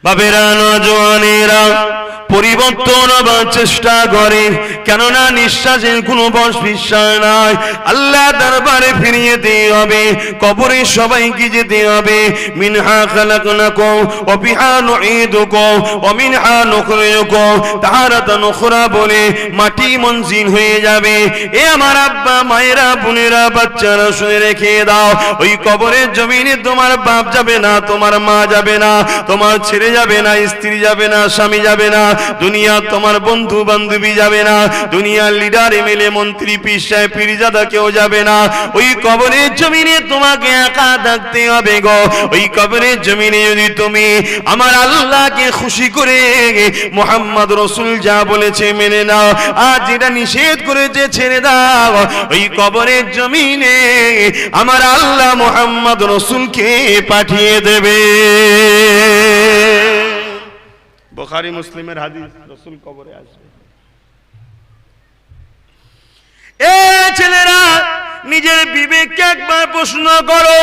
বাবেরা নওজওয়ানেরা পরিবর্তন হবার চেষ্টা করে, কেননা নিঃশ্বাসের কোনো বশ বিশ্বাস নাই। আল্লাহ দরবারে ফিরিয়ে দিতে হবে, কবরে সবাইকে যেতে হবে। মিনহা খালাকনাকুম ওয়া বিহা নুঈদুকুম ওয়া মিনহা নুখরিজুকুম তারাতান উখরা বলে মাটি মনজিল হয়ে যাবে। এ আমার আব্বা মায়েরা বোনেরা বাচ্চারা শুনে রেখে দাও, ওই কবরের জমিনে তোমার বাপ যাবে না, তোমার মা যাবে না, তোমার ছেলে যাবে না, স্ত্রী যাবে না, স্বামী যাবে না, দুনিয়া তোমার বন্ধু বান্ধবী যাবে না, দুনিয়ার লিডার এমএলএ মন্ত্রী পীর সাহেব পীরজাদা কেউ যাবে না। ওই কবরের জমিনে তোমাকে একা থাকতে হবে গো। ওই কবরের জমিনে যদি তুমি আমার আল্লাহকে খুশি করে মুহাম্মদ রাসূল যা বলেছে মেনে নাও, আর যেটা নিষেধ করেছে ছেড়ে দাও, ওই কবরের জমিনে আমার আল্লাহ মুহাম্মদ রাসূলকে পাঠিয়ে দেবে। বুখারী মুসলিমের হাদিস, রাসূল কবরে আসবে। এ ছেলেরা, নিজের বিবেককে একবার প্রশ্ন করো,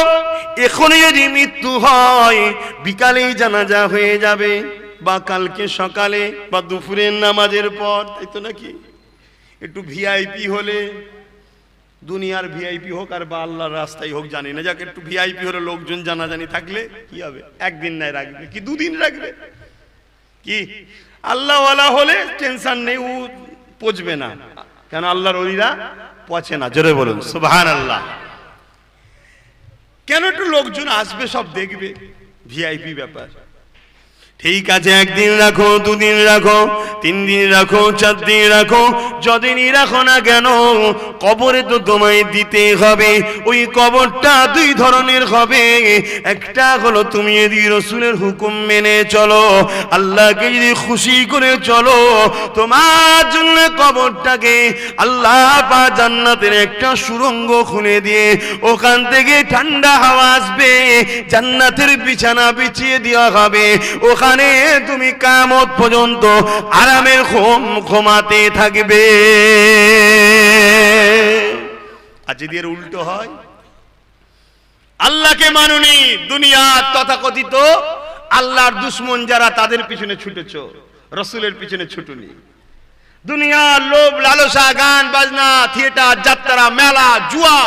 এখনই যদি মৃত্যু হয় বিকালেই জানাজা হয়ে যাবে, বা কালকে সকালে বা দুপুরের নামাজের পর, তাই তো নাকি? একটু ভিআইপি হলে, দুনিয়ার ভিআইপি হোক আর বা আল্লাহর রাস্তায় হোক জানি না, যাকে একটু ভিআইপি হলে লোকজন জানাজানি থাকলে কি হবে? একদিন নাই রাখবে কি দুদিন রাখবে কি? আল্লাহওয়ালা হলে টেনশন নেই, ও পচবে না, কেন আল্লাহর ওলিরা পচে না। জোরে বলুন সুবহানাল্লাহ। কেন? একটু লোকজন আসবে, সব দেখবে, ভিআইপি ব্যাপার। ঠিক আছে, একদিন রাখো, দুদিন রাখো, 3 দিন রাখো, 4 দিন রাখো, যদিনই রাখো না কেন কবরে তো তোমায় দিতে হবে। ওই কবরটা 2 ধরনের হবে। একটা হলো তুমি যদি রাসূলের হুকুম মেনে চলো, আল্লাহকে যদি খুশি করে চলো, তোমার জন্য কবরটাকে আল্লাহ পাক জান্নাতের একটা সুড়ঙ্গ খুলে দিয়ে ওখান থেকে ঠান্ডা হাওয়া আসবে, জান্নাতের বিছানা বিছিয়ে দেওয়া হবে, ওখানে তুমি কিয়ামত পর্যন্ত আরামের ঘুমাতে থাকবে। আর যদি এর উল্টো হয়, আল্লাহকে মানুনি, দুনিয়া তথাকথিত আল্লাহর দুশমন যারা, তাদের পিছনে ছুটেছো, রাসূলের পিছনে ছুটুনি। দুনিয়ার লোভ লালসা, গান বাজনা, থিয়েটার, যাত্রা, মেলা, জুয়া,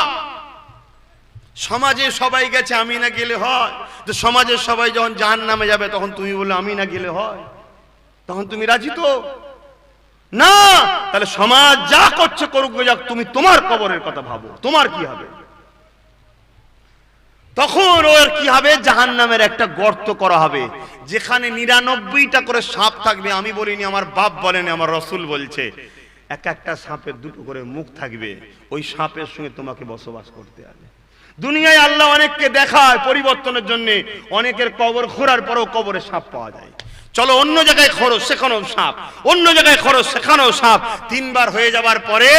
সমাজে সবাই গেছে, আমি না গেলে হয়? তো সমাজের সবাই যখন জাহান্নামে যাবে তখন তুমি বলে আমি না গেলে হয়? তখন তুমি রাজি তো না? তাহলে সমাজ যা করছে করুক যাক, তুমি তোমার কবরের কথা ভাবো, তোমার কি হবে? তখন ওর কি হবে? জাহান্নামের একটা গর্ত করা হবে, যেখানে 99টা করে সাপ থাকবে। আমি বলিনি, আমার বাপ বলেনি, আমার রাসূল বলছে। একটা সাপের 2টো করে মুখ থাকবে, ওই সাপের সঙ্গে তোমাকে বসবাস করতে হবে। দুনিয়ায় আল্লাহ অনেককে দেখায় পরিবর্তনের জন্য, অনেকের কবর খোঁড়ার পরেও কবরে সাপ পাওয়া যায়। চলো অন্য জায়গায় খোঁড়ো, সেখানেও সাপ, অন্য জায়গায় খোঁড়ো, সেখানেও সাপ। 3 বার হয়ে যাবার পরে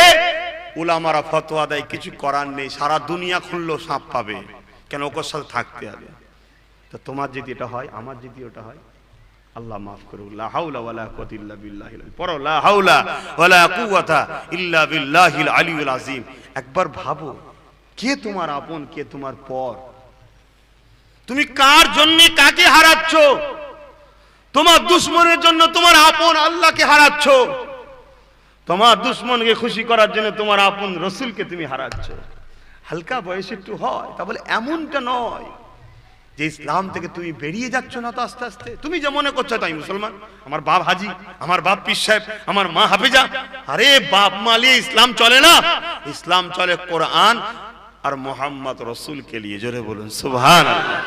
উলামারা ফতোয়া দেয় কিছু করার নেই, সারা দুনিয়া খুললেও সাপ পাবে, কেন? ওর সাথে থাকতে হবে। তো তোমার যদি এটা হয়, আমার যদি ওটা হয়, আল্লাহ মাফ করুন। লা হাওলা ওয়ালা কুওয়াতা ইল্লা বিল্লাহিল পড়ো, লা হাওলা ওয়ালা কুওয়াতা ইল্লা বিল্লাহিল আলিয়্যিল আযীম। একবার ভাবো, কে তোমার আপন, কে তোমার পর? তুমি কার জন্য কাকে হারাচ্ছ? তোমার দুশমনের জন্য তোমার আপন আল্লাহকে হারাচ্ছ, তোমার দুশমনকে খুশি করার জন্য তোমার আপন রাসূলকে তুমি হারাচ্ছ। হালকা বয়সে একটু হয়, তা বলে এমনটা নয় যে ইসলাম থেকে তুমি বেরিয়ে যাচ্ছ না। তো আস্তে আস্তে তুমি যে মনে করছো তাই মুসলমান, আমার বাপ হাজি, আমার বাপ পীর সাহেব, আমার মা হাফেজা, আরে বাপ মালিয়ে ইসলাম চলে না। ইসলাম চলে কোরআন আর মোহাম্মদ রাসূলকে নিয়ে। জোরে বলুন সুবহানাল্লাহ।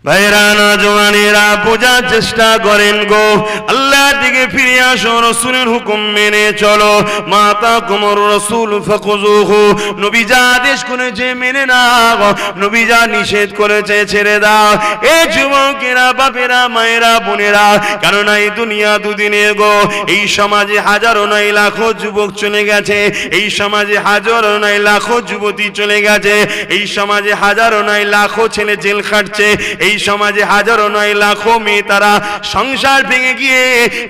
ভাইরা নওজওয়ানেরা, বোঝার চেষ্টা করেন গো, আল্লাহর দিকে ফিরে আসো, রাসূলের হুকুম মেনে চলো। মাতাকুমুর রাসূল ফাখুযুহু, নবী যা আদেশ করেছে মেনে নাও, নবী যা নিষেধ করেছে ছেড়ে দাও। এই যুবকেরা, বাপেরা, মায়েরা, বোনেরা, কারণ এই দুনিয়া দুদিনের গো। এই সমাজে হাজারো নয় লাখো যুবক চলে গেছে, এই সমাজে হাজারো নয় লাখো যুবতী চলে গেছে, এই সমাজে হাজারো নয় লাখো ছেলে জেল খাটছে, এই সমাজে হাজারো নয় লাখ লাখো মেয়ে তারা সংসার ভেঙে গিয়ে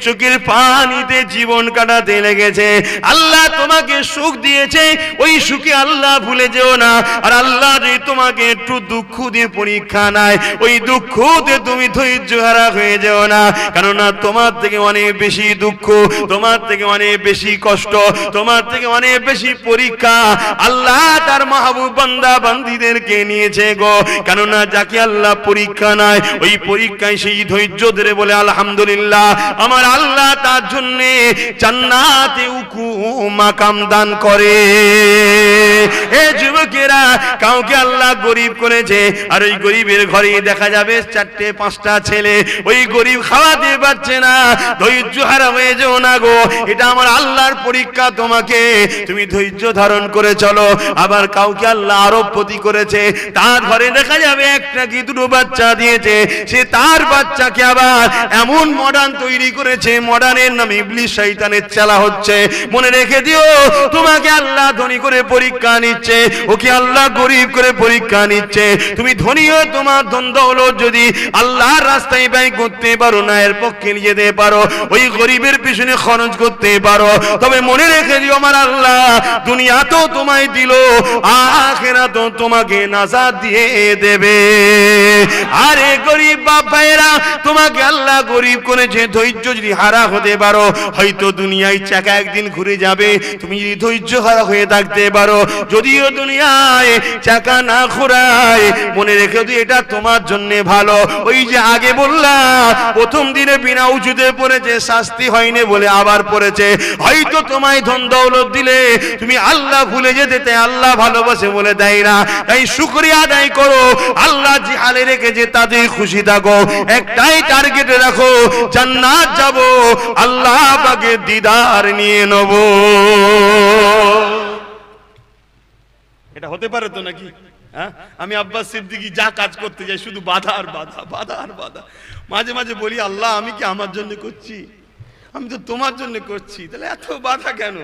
চোখের পানিতে জীবন কাটাতে লেগেছে। আল্লাহ তোমাকে সুখ দিয়েছে, ওই সুখে আল্লাহ ভুলে যেও না। আর আল্লাহ যে তোমাকে একটু দুঃখ দিয়ে পরীক্ষা নেয়, ওই দুঃখতে তুমি ধৈর্য হারা হয়ে যেও না। কেননা তোমার থেকে অনেক বেশি দুঃখ, তোমার থেকে অনেক বেশি কষ্ট, তোমার থেকে অনেক বেশি পরীক্ষা আল্লাহ তার মাহবুব বান্দা বান্দীদেরকে নিয়েছে গো। কেননা যাকে আল্লাহ পরীক্ষা নেয়, ওই পরীক্ষায় সেই ধৈর্য ধরে বলে আলহামদুলিল্লাহ, আমার আল্লাহ তার জন্য জান্নাতে উকু মাকাম দান করে। এ যুবকেরা, কাউকে আল্লাহ গরিব করেছে, আর ওই গরিবের ঘরে দেখা যাবে 4-5টা ছেলে, ওই গরিব খাওয়াতে পারছে না, ধৈর্য হারা হয়ে যেও না গো। এটা আমার আল্লাহর পরীক্ষা তোমাকে, তুমি ধৈর্য ধারণ করে চলো। আবার কাউকে আল্লাহ আরবপতি করেছে, তার ঘরে দেখা যাবে 1টা কি 2টো বাচ্চা দিয়েছে, সে তার বাচ্চাকে আবার এমন মডার্ন তৈরি করেছে, মডার্নের নামে ইবলিস শয়তানের চেলা হচ্ছে। মনে রেখে দিও, তোমাকে আল্লাহ ধনী করে পরীক্ষা নিচ্ছে, ওকে আল্লাহ গরিব করে পরীক্ষা নিচ্ছে। তুমি ধনী হয়ে তোমার ধন দৌলত যদি আল্লাহর রাস্তায় ব্যয় করতে পারো, না এর পক্ষে নিয়ে যেতে পারো, ওই গরিবের পিছনে খরচ করতে পারো, তবে মনে রেখে দিও আমার আল্লাহ দুনিয়া তো তোমায় দিল, আখিরাত তোমাকে নাজাত দিয়ে দেবে। আরে গরিব বাপ ভাইরা, তোমাকে আল্লাহ গরিব করেছে, ধৈর্য যদি হারা হতে পারো, হয়তো দুনিয়ায় চাকা একদিন ঘুরে যাবে। তুমি যদি ধৈর্য হারা হয়ে থাকতে পারো, যদিও দুনিয়ায় চাকা না ঘোরায়, মনে রেখে দিও এটা তোমার জন্য ভালো। ওই যে আগে বললাম, প্রথম দিনে বিনা উঁচুতে পড়েছে, শাস্তি হয়নি বলে আবার পড়েছে। হয়তো তোমায় ধন দৌলত দিলে তুমি আল্লাহ ভুলে যেতে, তাই আল্লাহ ভালোবাসে বলে দেয় না। তাই শুকরিয়া আদায় করো, আল্লাহ যে হালে রেখেছে তাতে খুশি থাকো। একটাই টার্গেটে রাখো, জান্নাত যাব, আল্লাহ পাকের দিদার নিয়ে নেব। এটা হতে পারে তো নাকি? হ্যাঁ, আমি আব্বাস সিদ্দিকী যা কাজ করতে যাই শুধু বাধা আর বাধা, বাধা আর বাধা। মাঝে মাঝে বলি, আল্লাহ আমি কি আমার জন্য করছি? আমি তো তোমার জন্য করছি, তাহলে এত বাধা কেন?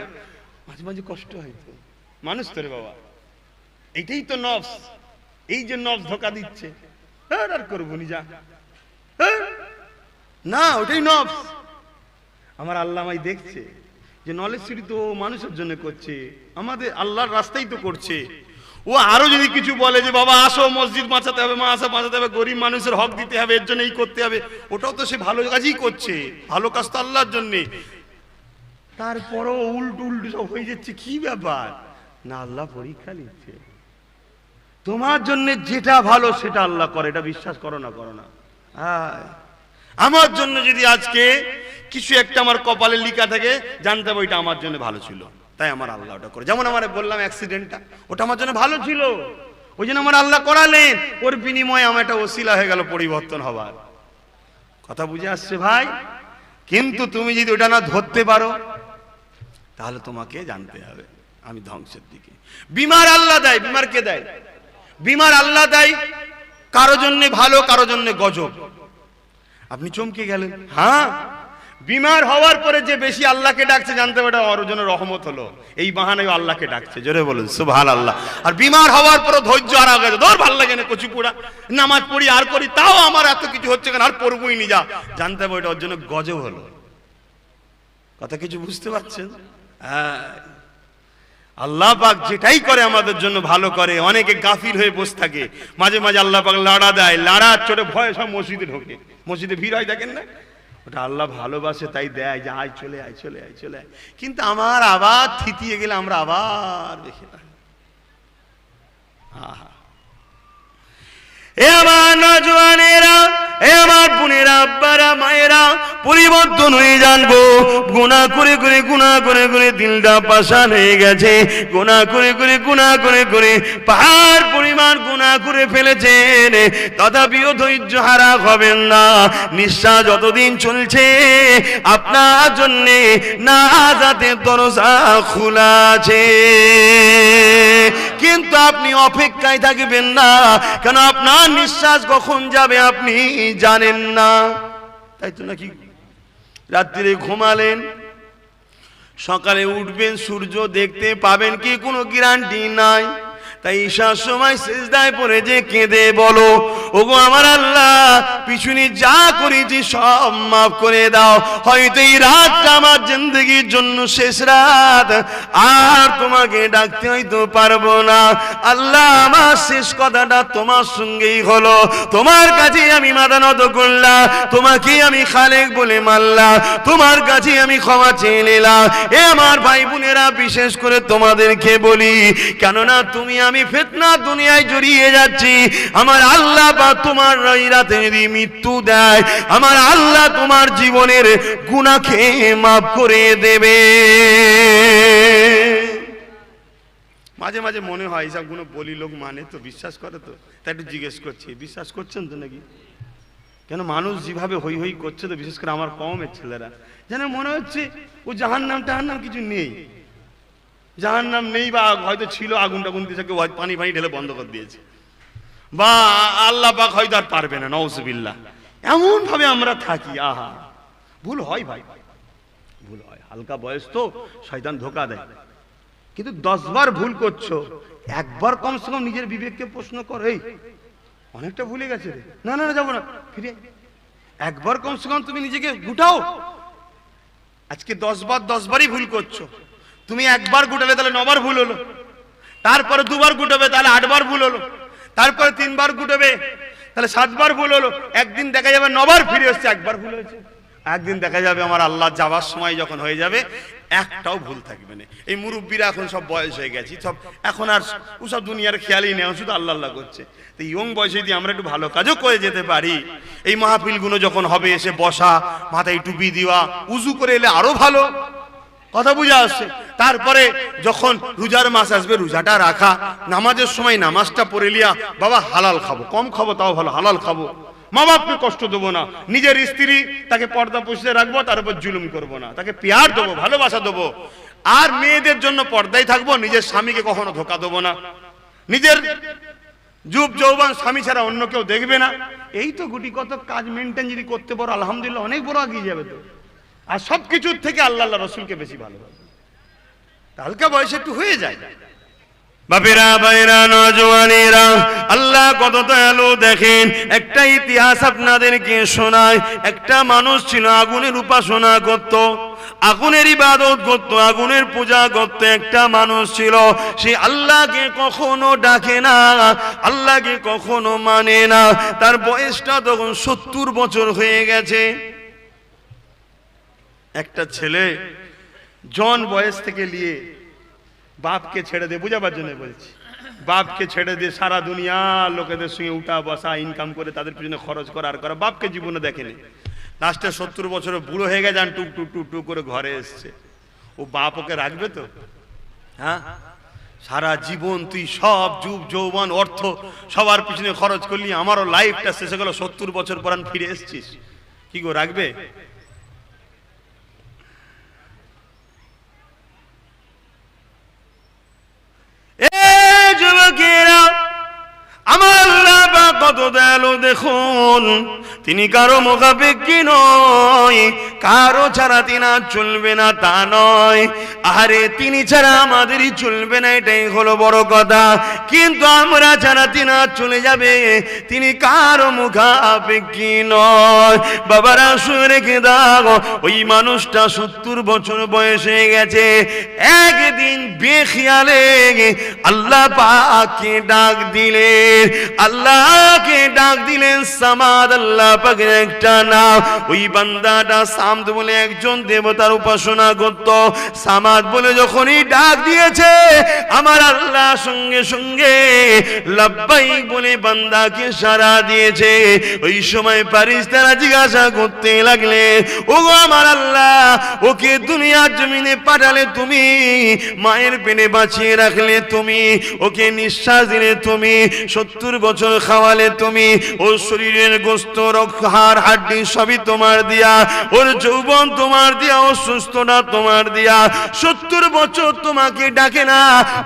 মাঝে মাঝে কষ্ট হয় তো, মানুষ তো রে বাবা, এইটাই তো নফস। এই যে নফস ধোকা দিচ্ছে, আর করবো নি, যা না, ওটাই নফস। আমার আল্লাহ আমায় দেখছে যে নলেজ সিটি তো মানুষের জন্য করছে, আমাদের আল্লাহর রাস্তাই তো করছে। ও আরো যদি কিছু বলে যে বাবা আসো, মসজিদ বাঁচাতে হবে, মাদ্রাসা বাঁচাতে হবে, গরিব মানুষের হক দিতে হবে, এর জন্য এই করতে হবে, ওটাও তো সে ভালো কাজই করছে, ভালো কাজ তো আল্লাহর জন্য। তারপরও উল্টো উল্টো সব হয়ে যাচ্ছে, কি ব্যাপার? না, আল্লাহ পরীক্ষা নিচ্ছে। তোমার জন্য যেটা ভালো সেটা আল্লাহ করে, এটা বিশ্বাস করো না, করো না। আমার জন্য যদি আজকে কিছু একটা আমার কপালে লিখা থাকে, জানতে হবে ওইটা আমার জন্য ভালো ছিল, তাই আমার আল্লাহ ওটা করে। যেমন আমার বললাম অ্যাক্সিডেন্টটা, ওটা আমার জন্য ভালো ছিল, ওই জন্য আমার আল্লাহ করালেন, ওর বিনিময়ে আমার একটা ওসিলা হয়ে গেল পরিবর্তন হবার। কথা বুঝে আসছে ভাই? কিন্তু তুমি যদি ওটা না ধরতে পারো, তাহলে তোমাকে জানতে হবে আমি ধ্বংসের দিকে। বিমার আল্লাহ দেয়, বিমার কে দেয়? বিমার আল্লাহ দেয়, কারো জন্য ভালো, কারো জন্য গজব। আপনি চমকে গেলেন, হ্যাঁ, বিমার হওয়ার পরে যে বেশি আল্লাহকে ডাকছে, জানতে হবে এটা ওর জন্য রহমত হলো, এই বাহানায় আল্লাহকে ডাকছে। জোরে বলুন সুবহানাল্লাহ। আর বিমার হওয়ার পরে ধৈর্য হারা গেছে, ধর ভালো লাগে না, কচি পোড়া, নামাজ পড়ি আর করি, তাও আমার এত কিছু হচ্ছে কেন, আর পড়বই নি, যা, জানতে হবে ওটা ওর জন্য গজব হলো। কথা কিছু বুঝতে পারছেন? হ্যাঁ, আল্লাহ পাক যেটাই করে আমাদের জন্য ভালো করে। অনেকে গাফিল হয়ে বসে থাকে, মাঝে মাঝে আল্লাহ পাক লাড়া দেয়, লাড়া চোটে ভয়ে সব মসজিদে ঢোকে, মসজিদে ভিড় হয়, দেখেন না? ওটা আল্লাহ ভালোবাসে তাই দেয়, যে আয় চলে আয়, চলে আয়, চলে আয়। কিন্তু আমার আবার থিতিয়ে গেলে আমরা আবার দেখে না। এ আমার নওজওয়ানেরা, এ আমার বোনেরা, আব্বারা, মায়েরা, পরিবর্তন হয়ে জানবো। গুনাহ করে করে, গুনাহ করে করে দিলটা পাষাণ হয়ে গেছে। গুনাহ করে করে, গুনাহ করে করে পাহাড় পরিমাণ গুনাহ করে ফেলেছেন, তথাপিও ধৈর্য হারা হবেন না। নিঃশ্বাস যতদিন চলছে আপনার জন্যে নাজাতের দরজা খোলা আছে, কিন্তু আপনি অপেক্ষায় থাকবেন না, কেন আপনার নিঃশ্বাস কখন যাবে আপনি জানেন না। তাই তো নাকি? রাত্রিরে ঘুমালেন, সকালে উঠবেন, সূর্য দেখতে পাবেন কি কোনো গ্যারান্টি নাই। তাই ঈশার সময় সিজদায় পড়ে যে কেঁদে বলো, ওগো আমার আল্লাহ, পিছনে যা করেছি সব মাফ করে দাও। হয়তো এই রাতটা আমার জিন্দগির জন্য শেষ রাত, আর তোমাকে ডাকতে হয়তো পারবো না। আল্লাহ, আমার শেষ কথাটা তোমার সঙ্গেই হলো, তোমার কাছে আমি মাথা নত করলাম, তোমাকে আমি খালেক বলে মানলাম, তোমার কাছে আমি ক্ষমা চেয়ে নিলাম। এ আমার ভাই বোনেরা, বিশেষ করে তোমাদেরকে বলি, কেননা তুমি আমি ফিতনা দুনিয়ায় জড়িয়ে যাচ্ছি। আমার আল্লাহ বা তোমার এই রাতে যদি মৃত্যু দেয়, আমার আল্লাহ তোমার জীবনের গুনাহকে মাফ করে দেবে। মাঝে মাঝে মনে হয় এইসব গুলো বলি, লোক মানে তো, বিশ্বাস করে তো, তাই একটু জিজ্ঞেস করছি, বিশ্বাস করছেন তো নাকি? কেন মানুষ যেভাবে হই হই করছে, তো বিশেষ করে আমার কওমের ছেলেরা, যেন মনে হচ্ছে ও জাহান্নাম টাহান্নাম কিছু নেই, জাহান্নাম নেই, বা হয়তো ছিল, আগুন টাগুন দিয়েছে, কেউ পানি পানি ঢেলে বন্ধ করে দিয়েছে, বা আল্লাহ পাক হয়তো আর পারবে না, নাউজুবিল্লাহ। এমন ভাবে আমরা থাকি। আহা, ভুল হয় ভাই, ভুল হয়, হালকা বয়স তো, শয়তান ধোকা দেয়। কিন্তু 10 বার ভুল করছো, একবার কমসে কম নিজের বিবেককে প্রশ্ন কর, এই অনেকটা ভুলে গেছে রে, না না যাবো না, ফিরে একবার কমসে কম তুমি নিজেকে গুটাও। আজকে 10 বারই ভুল করছো, তুমি একবার গুটালে তাহলে 9 বার ভুল হলো, তারপরে 2 বার গুটাবে তাহলে 8 বার ভুল হলো, তারপরে 3 বার গুটাবে তাহলে 7 বার ভুল হলো। একদিন দেখা যাবে 9 বার ফিরে এসছে, একবার ভুল হয়েছে। একদিন দেখা যাবে আমার আল্লাহ যাওয়ার সময় যখন হয়ে যাবে, একটাও ভুল থাকবে না। এই মুরব্বীরা এখন সব বয়স হয়ে গেছে, সব এখন আর ওসব দুনিয়ার খেয়ালই নেই, শুধু আল্লাহ আল্লাহ করছে। তো ইয়ং বয়সে যদি আমরা একটু ভালো কাজও করে যেতে পারি, এই মাহফিলগুলো যখন হবে, এসে বসা, মাথায় টুপি দেওয়া, উজু করে এলে আরো ভালো, কথা বুঝা আসছে। তারপরে যখন রোজার মাস আসবে, রোজাটা রাখা, নামাজের সময় নামাজটা পড়ে লিয়া, বাবা হালাল খাবো, কম খাবো তাও ভালো, হালাল খাবো, মা বাপকে কষ্ট দেবো না, নিজের স্ত্রী তাকে পর্দা পুষিয়ে রাখবো, তার উপর জুলুম করবো না, তাকে পেয়ার দেবো, ভালোবাসা দেবো। আর মেয়েদের জন্য পর্দায় থাকবো, নিজের স্বামীকে কখনো ধোকা দেবো না, নিজের যুব যৌবন স্বামী ছাড়া অন্য কেউ দেখবে না। এই তো গুটি কত কাজ মেনটেন যদি করতে পারো, আলহামদুলিল্লাহ অনেক বড় এগিয়ে যাবে তো। আর সবকিছুর থেকে আল্লাহ রসুলকে বেশি ভালোবাসে, হালকা বয়সে একটু হয়ে যায়। বাপেরা, ভাইরা, নওজওয়ানেরা, আল্লাহ কত দয়ালু দেখেন। একটা ইতিহাস আপনাদেরকে শোনায়। একটা মানুষ ছিল, আগুনের উপাসনা করত, আগুনের ইবাদত করত, আগুনের পূজা করত। একটা মানুষ ছিল, সে আল্লাহকে কখনো ডাকে না, আল্লাহকে কখনো মানে না। তার বয়সটা তখন 70 বছর হয়ে গেছে। একটা ছেলে জন বয়স থেকে নিয়ে বাপকে ছেড়ে দিয়ে, বুঝাবার জন্য বলছি, বাপকে ছেড়ে দিয়ে সারা দুনিয়া লোকেদের সঙ্গে উঠা বসা, ইনকাম করে তাদের পিছনে খরচ করা আর করা, বাপকে জীবনে দেখেনি। লাস্টে 70 বছরে বুড়ো হয়ে গেছে, টুক টুক টুক টুক করে ঘরে এসছে। ও বাপ ওকে রাখবে তো? হ্যাঁ, সারা জীবন তুই সব যুব যৌবন অর্থ সবার পিছনে খরচ করলি, আমারও লাইফটা শেষে গেল, 70 বছর পর ফিরে এসছিস, কি গো রাখবে? যুবকেরা, আমার আল্লাহ কত দয়ালু দেখুন। তিনি কারো মুখাপেক্ষী নয়, কারো ছাড়া তিনি চলবে না তা নয়। আরে তিনি ছাড়া আমাদেরই চলবে না, এটাই হলো বড় কথা। কিন্তু আমরা ছাড়া তিনি চলে যাবে, তিনি কারো মুখাপেক্ষী নয়। বাবারা শুনে রেখে দাও, ওই মানুষটা 70 বছর বয়স হয়ে গেছে। একদিন বেখিয়ালে আল্লাহ পাককে ডাক দিলেন, আল্লাহকে ডাক দিলেন সামাদ, আল্লাহ পাকের একটা নাম। ওই বান্দাটা সামদ বলে একজন দেবতার উপাসনা করত। সামাদ বলে যখনই ডাক দিয়েছে, আমার আল্লাহ সঙ্গে সঙ্গে লাব্বাইক বলে বান্দাকে সাড়া দিয়েছে। ওই সময় ফেরেশতারা জিজ্ঞাসা করতে লাগলে, ওগো আমার আল্লাহ, ওকে দুনিয়ার জমিনে পাঠালে তুমি, মায়ের পেটে বাঁচিয়ে রাখলে তুমি, ওকে নিঃশ্বাস দিলে তুমি, 70 বছর খাওয়ালে তুমি, ওর শরীরের গোস্ত হাড় হাড্ডি সবই তোমার দিয়া, ওর যৌবন তোমার দিয়া, ওর সুস্থতা তোমার দিয়া, 70 70 বছর তোমাকে ডাকে না,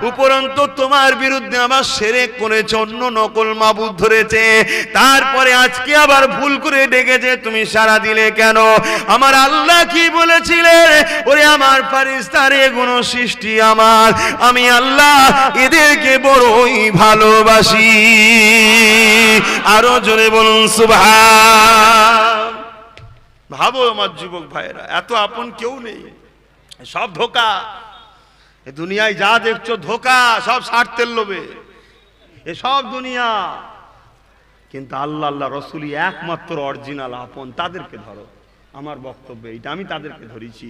উপরন্তু তোমার বিরুদ্ধে আবার শিরক করেছে, অন্য নকল মাবুদ ধরেছে, তারপরে আজকে আবার ভুল করে ডেকেছে, তুমি সাড়া দিলে কেন? আমার আল্লাহ কি বলেছিলেন? ওরে আমার ফেরেশতারে এগুলো সৃষ্টি আমার, আমি আল্লাহ এদেরকে বড়ই ভালোবাসি। আরো জোরে বলুন সুবহান। ভাবো আমার যুবক ভাইরা, এত আপন কেউ নেই, সব ধোঁকা। এ দুনিয়ায় যা দেখছো ধোঁকা, সব স্বার্থের লোভে এসব দুনিয়া। কিন্তু আল্লাহ আল্লাহ রসুলই একমাত্র অরিজিনাল আপন, তাদেরকে ধরো। আমার বক্তব্য এইটা, আমি তাদেরকে ধরেছি,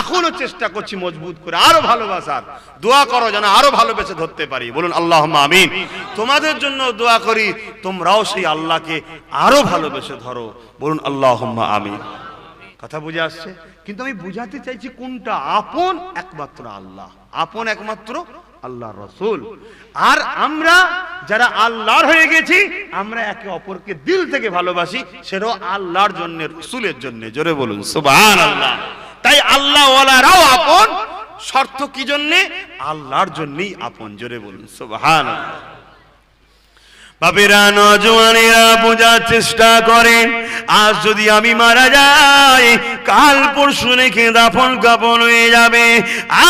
এখনো চেষ্টা করছি মজবুত করে আরো ভালোবাসার। দোয়া করো যেন আরো ভালোবেসে ধরতে পারি, বলুন আল্লাহুম্মা আমিন। তোমাদের জন্য দোয়া করি তোমরাও সেই আল্লাহকে আরো ভালোবেসে ধরো, বলুন আল্লাহুম্মা আমিন। কথা বুঝে আসছে? কিন্তু আমি বুঝাতে চাইছি কোনটা আপন, একমাত্র আল্লাহ আপন, একমাত্র আল্লাহ রসুল। আর আমরা যারা আল্লাহর হয়ে গেছি, আমরা একে অপরকে দিল থেকে ভালোবাসি, সেটাও আল্লাহর জন্য, রসুলের জন্য। জোরে বলুন সুবহানাল্লাহ। তাই আল্লাহ ওয়ালারাও আপন, শর্ত কি জন্যে? আল্লাহর জন্যই আপন। জোরে বলুন সুবহানাল্লাহ। বাবেরা, নওজওয়ানেরা বোঝার চেষ্টা করেন, আজ যদি আমি মারা যাই, কাল পরশু রেখে দাফন কাফন হয়ে যাবে।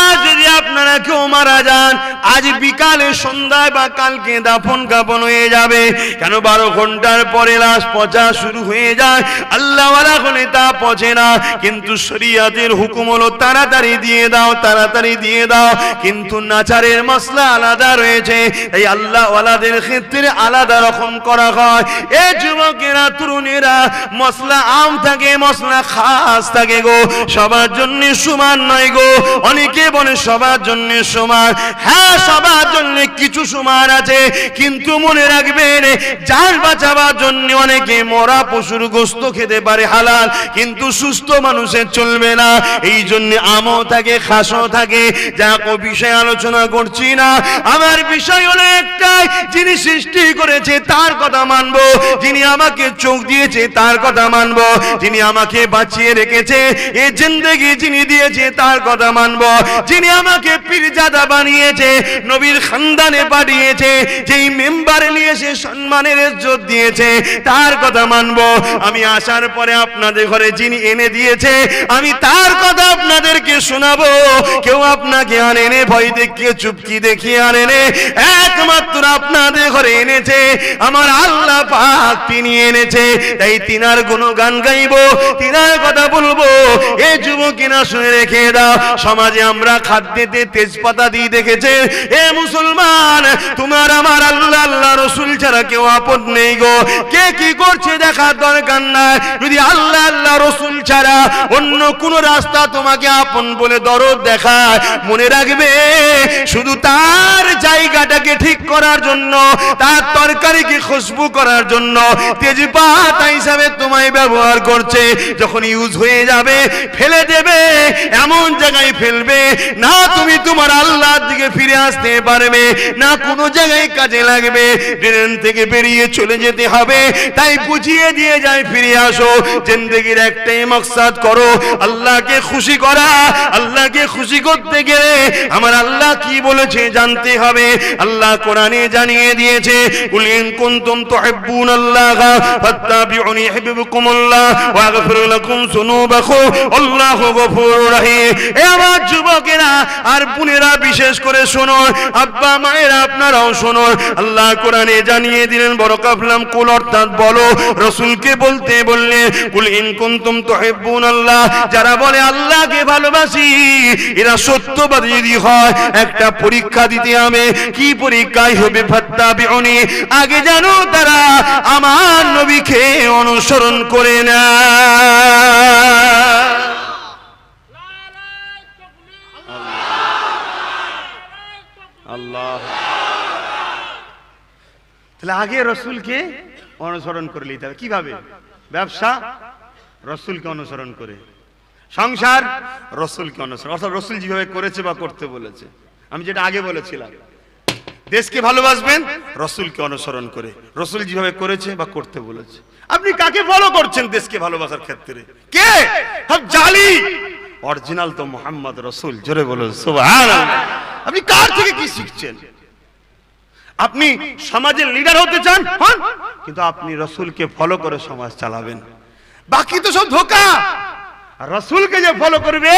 আজ যদি আপনারা কেউ মারা যান, আজ বিকালে সন্ধ্যায় বা কালকে দাফন কাফন হয়ে যাবে। কেন? 12 ঘন্টার পরে লাশ পচা শুরু হয়ে যায়। আল্লাহ ওয়ালা হলে তা পচে না, কিন্তু শরীয়তের হুকুম হলো তাড়াতাড়ি দিয়ে দাও, তাড়াতাড়ি দিয়ে দাও। কিন্তু নাচারের মশলা আলাদা রয়েছে, এই আল্লাহ ওয়ালাদের ক্ষেত্রে আলাদা রকম করা হয়। এ যুবকেরা, তরুণেরা, মশলা আম থাকে, মশলা খাস থাকে গো, সবার জন্য সমান নয় গো। অনেকে বলে সবার জন্য সমান, হ্যাঁ সবার জন্য কিছু সমান আছে, কিন্তু মনে রাখবেন জান বাঁচাবার জন্য অনেকে মরা পশুর গোশত খেতে পারে হালাল, কিন্তু সুস্থ মানুষের চলবে না। এই জন্য আমও থাকে, খাসও থাকে। যা কো বিষয় আলোচনা করছি না, আমার বিষয় হলো একটাই, যিনি সৃষ্টি করেছে তার কথা মানবো, যিনি আমাকে চোখ দিয়েছে তার কথা মানবো, যিনি আমাকে বাঁচিয়ে রেখেছে, এই জিন্দেগি যিনি দিয়েছে তার কথা মানবো, যিনি আমাকে পীরজাদা বানিয়েছে, নবীর খানদানে পাঠিয়েছে, যেই মেম্বারে নিয়ে এসে সম্মানের ইজ্জত দিয়েছে, তার কথা মানবো। আমি আসার পরে আপনাদের ঘরে যিনি এনে দিয়েছে, আমি তার কথা আপনাদেরকে শোনাবো। কেউ আপনাকে আনেনে ভয় দেখিয়ে চুপকি দেখিয়ে আনেনে, একমাত্র আপনাদের ঘরে এনেছে আমার আল্লাহ পাক, তিনি এনেছে। তাই তিনার গুণগান গাইবো, তিনার কথা বলবো। এই যুবকেরা শুনে রেখে দাও, সমাজে আমরা খাদ্যেতে তেজপাতা দিয়ে দেখেছে। এ মুসলমান, তোমার আমার আল্লাহ আল্লাহ রসুল ছাড়া কেউ আপন নেই গো। কে কি করছে দেখার দরকার নাই, যদি আল্লাহ আল্লাহ রসুল ছাড়া অন্য কোন রাস্তা তোমাকে আপন বলে দরদ দেখায়, মনে রাখবে শুধু তার জায়গাটাকে ঠিক করার জন্য, তার তরকারিকে খুশবু করার জন্য তেজপাতা হিসাবে তোমায় ব্যবহার করছে। যখন ইউজ হয়ে যাবে ফেলে দেবে, এমন জায়গায় ফেলবে না তুমি তোমার আল্লাহর দিকে ফিরে আসতে পারবে না, কোনো জায়গায় কাজে লাগবে। ট্রেন থেকে বেরিয়ে চলে যেতে হবে, তাই বুঝিয়ে দিয়ে যায় ফিরে আসো। জিন্দেগির একটাই মাকসাদ করো, আল্লাহকে খুশি করা। আল্লাহকে খুশি করতে গেলে আমার আল্লাহ কি বলেছে জানতে হবে। আল্লাহ কোরআনে জানিয়ে দিয়েছে, কুল ইন কুনতুম তুহিব্বুনাল্লাহ ফাত্তাবিউনি ইউহিব্বুকুমুল্লাহ ওয়া আগফির লাকুম যুনুবাকুম আল্লাহু গফুরুর রহিম। এ আমার যুবকেরা আর বোনেরা, বিশেষ করে শোনো, আব্বা মায়েরা আপনারাও শোনো। আল্লাহ কোরআনে জানিয়ে দিলেন, বড় কাফলাম কুল অর্থাৎ বলো, রাসূলকে বলতে বললে কুল ইন কুনতুম তুহিব্বুনাল্লাহ, যারা বলে আল্লাহকে ভালোবাসি, এরা সত্যবাদী যদি হয় একটা পরীক্ষা দিতে হবে। কি পরীক্ষাই হবে? ফাত্তাবিউনি, আগে জানো তারা আমার নবীকে অনুসরণ করে না। আল্লাহ, তাহলে আগে রসুলকে অনুসরণ করে নিতে হবে। কিভাবে? ব্যবসা রসুলকে অনুসরণ করে, সংসার রসুলকে অনুসরণ, অর্থাৎ রসুল যেভাবে করেছে বা করতে বলেছে। আমি যেটা আগে বলেছিলাম, দেশকে ভালোবাসবেন রসুলকে অনুসরণ করে, রসুল যেভাবে করেছে বা করতে বলেছে। আপনি কাকে ফলো করছেন দেশকে ভালোবাসার ক্ষেত্রে? কে? সব জালি, অরিজিনাল তো মোহাম্মদ রসুল। জোরে বলুন সুবহানাল্লাহ। আপনি কার থেকে কি শিখছেন? আপনি সমাজের লিডার হতে চান হন, কিন্তু আপনি রসুলকে ফলো করে সমাজ চালাবেন। বাকি তো সব ধোঁকা। রসুলকে যে ফলো করবে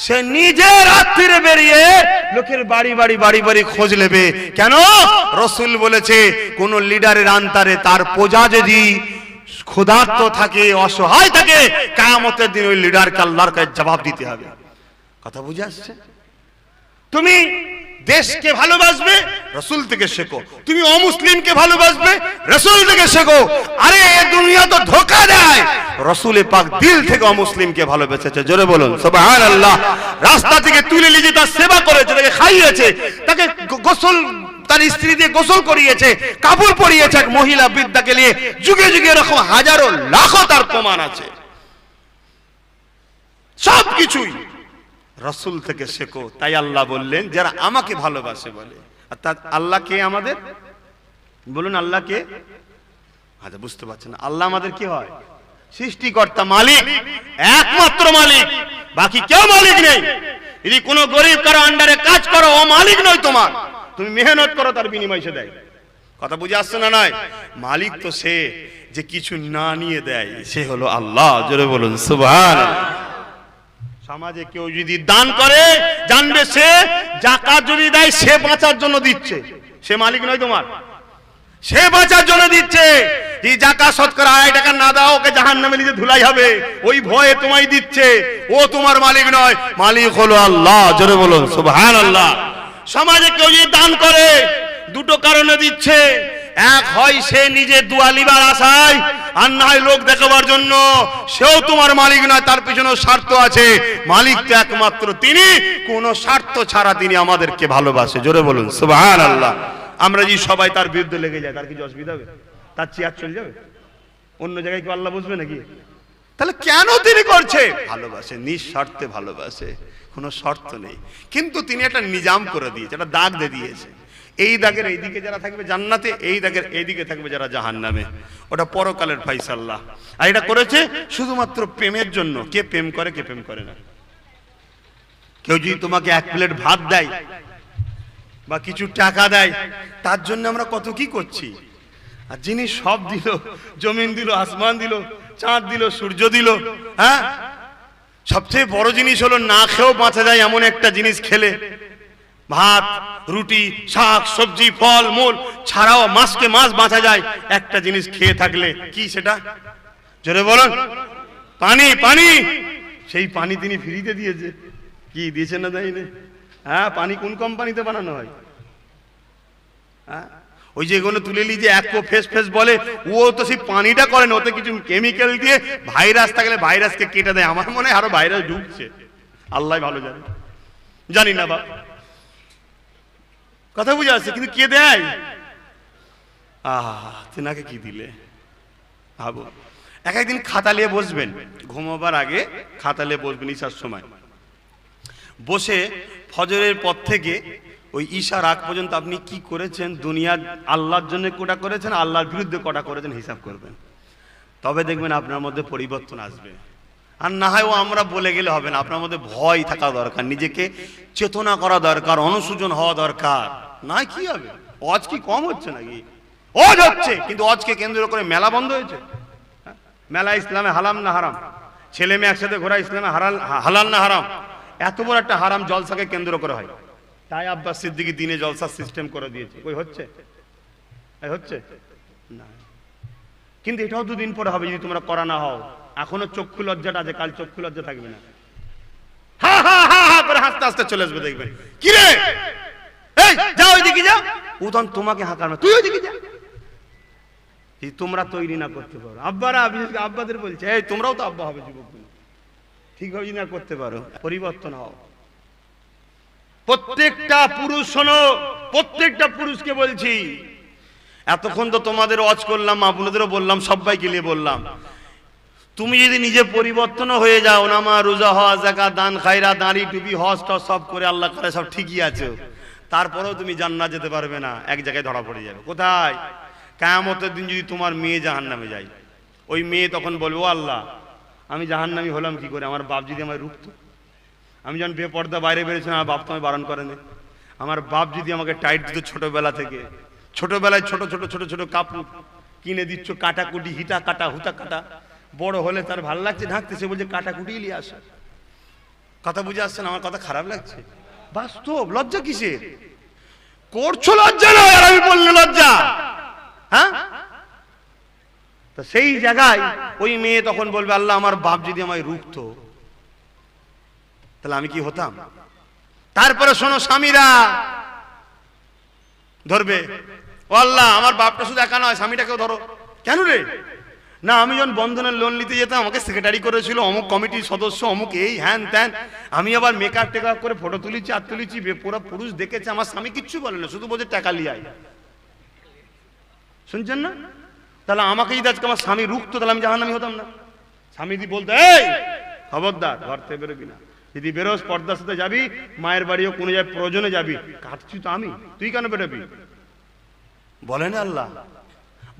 সে নিজে রাত্রিরে বেরিয়ে লোকের বাড়ি বাড়ি বাড়ি বাড়ি খোঁজ নেবে। কেন? রসুল বলেছে কোন লিডারের আন্তারে তার প্রজা যদি ক্ষুধার্ত থাকে, অসহায় থাকে, কিয়ামতের দিন ওই লিডারকে আল্লাহর কাছে জবাব দিতে হবে। কথা বুঝে আসছে? তুমি দেশকে ভালোবাসবে, রসুল থেকে শেখো। তুমি অমুসলিমকে ভালোবাসবে, রসুল থেকে শেখো। আরে এই দুনিয়া তো ধোঁকা দেয়। রসুল পাক দিল থেকে অমুসলিমকে ভালোবেসেছে। জোরে বলুন সুবহানাল্লাহ। রাস্তা থেকে তুলে নিয়ে তার সেবা করেছে, তাকে খাইয়েছে, তাকে গোসল, তার স্ত্রী দিয়ে গোসল করিয়েছে, কাপড় পরিয়েছে এক মহিলা বৃদ্ধাকে নিয়ে। যুগে যুগে এরকম হাজারো লাখো তার প্রমাণ আছে। সবকিছুই রসুল থেকে শেখো। তাই আল্লাহ বললেন যারা আমাকে ভালোবাসে বলে। অর্থাৎ আল্লাহ কে আমাদের? বলুন আল্লাহ কে? আচ্ছা বুঝতে পারছেন না। আল্লাহ আমাদের কি হয়? সৃষ্টিকর্তা, মালিক, একমাত্র মালিক, বাকি কেউ মালিক নেই। যদি কোনো গরিব কারো আন্ডারে কাজ করো, ও মালিক নয় তোমার। তুমি মেহনত করো, তার বিনিময় সে দেয়। কথা বুঝে আসছে না? নয়, মালিক তো সে যে কিছু না নিয়ে দেয়, সে হলো আল্লাহ। জোরে বলুন সুবহানাল্লাহ। সমাজে কেউ যদি দান করে, জানবে সে যাকাত যদি দেয় সে বাঁচার জন্য দিচ্ছে, সে মালিক নয় তোমার। সে বাঁচার জন্য দিচ্ছে। যে যাকাত শতকরা 2.5 টাকা না দাও ওকে জাহান্নামে নিয়ে ধুলাই হবে, ওই ভয়ে তোমায় দিচ্ছে। ও তোমার মালিক নয়, মালিক হলো আল্লাহ। জোরে বলুন সুবহানাল্লাহ। সমাজে কেউ যদি দান করে, দুটো কারণে দিচ্ছে। এক হয় সে নিজে দুয়া লিবার আশায়, আর না হয় লোক দেখাবার জন্য। সেও তোমার মালিক নয়, তার পিছনে স্বার্থ আছে। মালিক তো একমাত্র তিনি, কোন স্বার্থ ছাড়া তিনি আমাদেরকে ভালোবাসে। জোরে বলুন সুবহানাল্লাহ। আমরা যদি সবাই তার বিরুদ্ধে লেগে যায়, তার কি অসুবিধা হবে? তার চেয়ার চলে যাবে? অন্য জায়গায় কি আল্লাহ বুঝবে নাকি? তাহলে কেন তিনি করছে? ভালোবাসে, নিঃস্বার্থে ভালোবাসে, কোনো শর্ত নেই। কিন্তু তিনি একটা নিজাম করে দিয়েছে, একটা দাগ দিয়ে দিয়েছে। এই দাগের এইদিকে যারা থাকবে জান্নাতে, এই দাগের এইদিকে থাকবে যারা জাহান্নামে। ওটা পরকালের ফাইসাল্লাহ। আর এটা করেছে শুধুমাত্র প্রেমের জন্য। কে প্রেম করে, কে প্রেম করে না? কেউ যদি তোমাকে 1 প্লেট ভাত দেয় বা কিছু টাকা দেয়, তার জন্য আমরা কত কি করছি। আর যিনি সব দিল, জমিন দিল, আসমান দিল, চাঁদ দিল, সূর্য দিল, হ্যাঁ, সবচেয়ে বড় জিনিস হলো না খেয়েও বাঁচা যায় এমন একটা জিনিস খেলে। ভাত, রুটি, শাক, সবজি, ফল মূল ছাড়াও মাসকে মাস বাঁচা যায় একটা জিনিস খেয়ে থাকলে। কি সেটা? জোরে বলুন। পানি। পানি, সেই পানি তিনি ফ্রিতে দিয়েছে। কি দিয়েছেন না দেয়নি? হ্যাঁ, পানি কোন কোম্পানিতে বানানো হয়? হ্যাঁ, ওই যেগুলো তুলে নিয়ে যে অ্যাকো ফেস ফেস বলে, ও তো সেই পানিটা করে না, ওতে কিছু কেমিক্যাল দিয়ে ভাইরাস থাকলে ভাইরাসকে কেটে দেয়। আমার মনে হয় আরো ভাইরাস ঢুকছে, আল্লাহ ভালো জানে, জানি না বা। কথা বুঝে আসছে? কিন্তু কে দেয়? তেনাকে কি দিলে ভাবো। একদিন খাতা নিয়ে বসবেন, ঘুমাবার আগে খাতা নিয়ে বসবেন ঈশার সময়। বসে ফজরের পর থেকে ওই ঈশার আগ পর্যন্ত আপনি কি করেছেন, দুনিয়ার আল্লাহর জন্য কোটা করেছেন, আল্লাহর বিরুদ্ধে কোটা করেছেন, হিসাব করবেন। তবে দেখবেন আপনার মধ্যে পরিবর্তন আসবে। আর না হয় ও আমরা বলে গেলে হবে না, আপনার মধ্যে ভয় থাকা দরকার, নিজেকে চেতনা করা দরকার, অনুশোচন হওয়া দরকার। না কি হবে? অজ কি কম হচ্ছে নাকি? অজ হচ্ছে, কিন্তু অজকে কেন্দ্র করে মেলা বন্ধ হয়েছে। মেলা ইসলামে হালাম না হারাম? ছেলে মেয়ে একসাথে ঘোরা ইসলামে হালাল না হারাম? এত বড় একটা হারাম জলসাকে কেন্দ্র করে হয়। তাই আব্বাস সিদ্দিকী দিনে জলসার সিস্টেম করে দিয়েছে। কই হচ্ছে? হচ্ছে না। কিন্তু এটাও 2 দিন পরে হবে যদি তোমরা করা না হও। এখনো চক্ষু লজ্জাটা আছে, কাল চক্ষু লজ্জা থাকবে না। হা হা হা হা করে হাসতে হাসতে চলে আসবে, দেখবেন কি রে, এই যাও ওইদিকে যাও, ও তখন তোমাকে হাঁকার না, তুই ওইদিকে যা। তোমরা তৈরি না করতে পারো, আব্বারা, বিশেষ করে আব্বাদের বলছে, এই তোমরাও তো আব্বা হবে, যুবকগুলো ঠিকভাবে যদি না করতে পারো, পরিবর্তন হও। প্রত্যেকটা পুরুষ শোনো, প্রত্যেকটা পুরুষকে বলছি, এতক্ষণ তো তোমাদের ওয়াজ করলাম, আপনাদেরও বললাম, সবাইকে নিয়ে বললাম, তুমি যদি নিজে পরিবর্তন হয়ে যাও, নামাজ রোজা হজ যাকাত দান খায়রা দাঁড়ি টুপি হজ টজ সব করে আল্লাহ করে সব ঠিকই আছে, তারপরেও তুমি জান্নাত যেতে পারবে না, এক জায়গায় ধরা পড়ে যাবে। কোথায়? কিয়ামতের দিন যদি তোমার মেয়ে জাহান্নামে যায়, ওই মেয়ে তখন বলবে, ও আল্লাহ, আমি জাহান্নামী হলাম কি করে, আমার বাপ যদি আমায় রুখতো, আমি যখন বেপর্দা বাইরে বেরিয়েছিলাম, আমার বাপ তো আমি বারণ করেনি। আমার বাপ যদি আমাকে টাইট দিত ছোটবেলা থেকে, ছোটবেলায় ছোট ছোট ছোট ছোট কাপড় কিনে দিচ্ছ, কাটাকুটি, হিটা কাটা, হুতা কাটা, বড় হলে তার ভালো লাগছে ঢাকতে, সে বলছে কাটাকুটি নিয়ে আসে। কথা বুঝে আসছেন? আমার কথা খারাপ লাগছে? বাস্তব। লজ্জা কিসের করছো? লজ্জা নয়, আর আমি বললে লজ্জা? হ্যাঁ, তো সেই জায়গায় ওই মেয়ে তখন বলবে, আল্লাহ আমার বাপ যদি আমায় রুখতো তাহলে আমি কি হতাম। তারপরে শোনো, স্বামীরা ধরবে, ও আল্লাহ আমার বাপটা শুধু একা নয়, স্বামীটাকেও ধরো। কেন রে? না, আমি যখন বন্ধনের লোন নিতে যেতাম আমাকে সেক্রেটারি করেছিল অমুক কমিটির সদস্য, অমুক এই হ্যান ত্যান, আমি আবার মেকআপ টেকআপ করে ফটো তুলেছি আর তুলেছি, পুরো পুরুষ দেখেছে, আমার স্বামী কিচ্ছু বলে না, শুধু বলছে টাকা লিয়ে আয়। শুনছেন না? তাহলে আমাকে যদি আজকে আমার স্বামী রুখতো তাহলে আমি জাহান্নামী হতাম না? স্বামী যদি বলতো, এই খবরদার ঘর থেকে বেরোবি না, যদি বেরোস পর্দার সাথে যাবি, মায়ের বাড়িও কোনো জায়গায় প্রয়োজনে যাবি, কাটছি তো আমি, তুই কেন বেরোবি? বলেন আল্লাহ।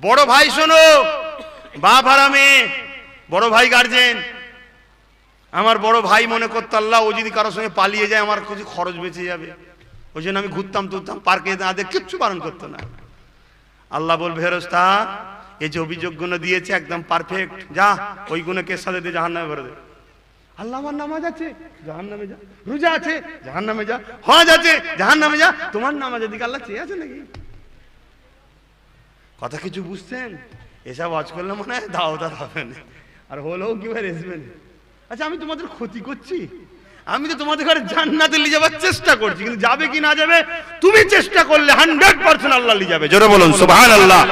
বড় ভাই শোনো, বাপ আর আমি, বড় ভাই গার্জেন, আমার বড় ভাই মনে করতো আল্লাহ ও যদি কারোর সঙ্গে পালিয়ে যায় আমার কিছু খরচ বেঁচে যাবে, ওই জন্য আমি ঘুরতাম তুলতাম পার্কে, না কিচ্ছু বারণ করতো না। আল্লাহ বলবে, ফেরেশতা এই যে অভিযোগগুলো দিয়েছে একদম পারফেক্ট, যা ওই গুণে কেস সাথে দিয়ে জাহান্নামে ভরে দে। আল্লাহ আমার নামাজ আছে, জাহান্নামে যা, রোজা আছে, জাহান্নামে যা, হজ আছে, জাহান্নামে যা, তোমার নামাজের দিকে আল্লাহ চেয়ে আছে নাকি? কথা কিছু বুঝছেন? এসব ওয়াজ করলে মনে হয় দাওয়াত হবে না, আর হলেও কি ভাই রেসবেন। আচ্ছা, আমি তোমাদের ক্ষতি করছি? আমি তো তোমাদের ঘরে জান্নাতে নিয়ে যাবার চেষ্টা করছি, কিন্তু যাবে কি না যাবে তুমি চেষ্টা করলে 100% আল্লাহ নিয়ে যাবে। জোরে বলুন সুবহানাল্লাহ।